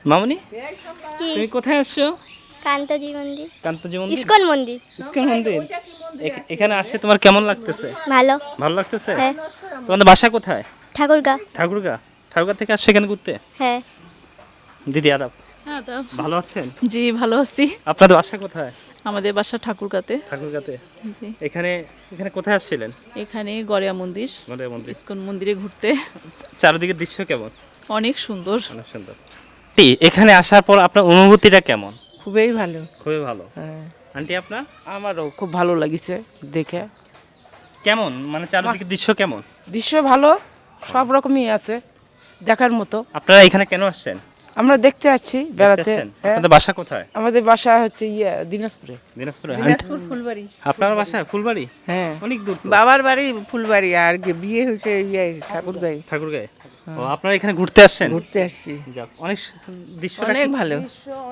মামনি, কি তুমি কোথায় আসছো? কান্তাজি মন্দির, কান্তজি মন্দির, ইসকন মন্দির। ইস্কন মন্দির। এখানে আসে তোমার কেমন লাগতেছে? ভালো। ভালো লাগতেছে? হ্যাঁ। তোমাদের বাসা কোথায়? ঠাকুরগা। ঠাকুরগা। ঠাকুরগা থেকে আসছে এখানে ঘুরতে? হ্যাঁ। দিদি আদাব, হ্যাঁ তা ভালো আছেন? জি ভালো আছি। আপনাদের বাসা কোথায়? আমাদের বাসা ঠাকুরগাতে। ঠাকুরগাতে। জি এখানে এখানে কোথায় আসছিলেন? এখানে গড়িয়া মন্দির, গড়িয়া মন্দির। ইসকন মন্দিরে ঘুরতে। চারিদিকের দৃশ্য কেমন? অনেক সুন্দর। অনেক সুন্দর। এখানে আসার পর আপনার অনুভূতিটা কেমন? খুবই ভালো। খুবই ভালো। হ্যাঁ, আন্টি আপনার আমারও খুব ভালো লাগিছে দেখে। কেমন, মানে চারিদিকের দৃশ্য কেমন? দৃশ্য ভালো, সব রকমই আছে দেখার মতো। আপনারা এখানে কেন আসছেন? আমরা দেখতে আসছি বেড়াতে। দেখতে আসছেন? হ্যাঁ, আপনাদের বাসা কোথায়? আমাদের বাসা হচ্ছে দিনাজপুরে। দিনাজপুরে। দিনাজপুর ফুলবাড়ি। আপনার বাসা ফুলবাড়ি? হ্যাঁ, অনেক দূর তো। বাবার বাড়ি ফুলবাড়ি আর বিয়ে হয়েছে ঠাকুরগাঁয়ে। ঠাকুরগাঁয়ে। ও, আপনারা এখানে ঘুরতে আসছেন? ঘুরতে আসছি। যাক, অনেক দৃশ্যটা অনেক কি- ভালো।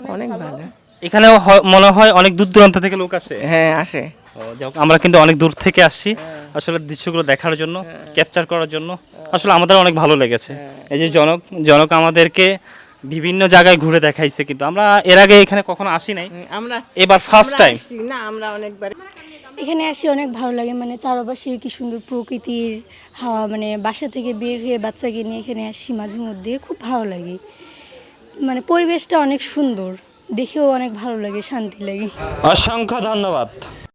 অনেক ভালো। এখানেও মনে হয় অনেক দূর দূরান্ত থেকে লোক আসে। হ্যাঁ, আসে। ও, যাক, আমরা কিন্তু অনেক দূর থেকে আসছি আসলে দৃশ্যগুলো দেখার জন্য, ক্যাপচার করার জন্য। আসলে আমাদের অনেক ভালো লেগেছে। এই যে জনক জনক আমাদেরকে বিভিন্ন জায়গায় ঘুরে দেখাইছে, কিন্তু আমরা এর আগে এখানে কখনো আসি নাই, আমরা এবার ফার্স্ট টাইম। আসছি না, আমরা অনেকবার। এখানে আসি অনেক ভালো লাগে, মানে চারপাশে কি সুন্দর প্রকৃতির হাওয়া, মানে বাসা থেকে বের হয়ে বাচ্চাকে নিয়ে এখানে আসি মাঝে মধ্যে, খুব ভালো লাগে। মানে পরিবেশটা অনেক সুন্দর, দেখেও অনেক ভালো লাগে, শান্তি লাগে। অসংখ্য ধন্যবাদ।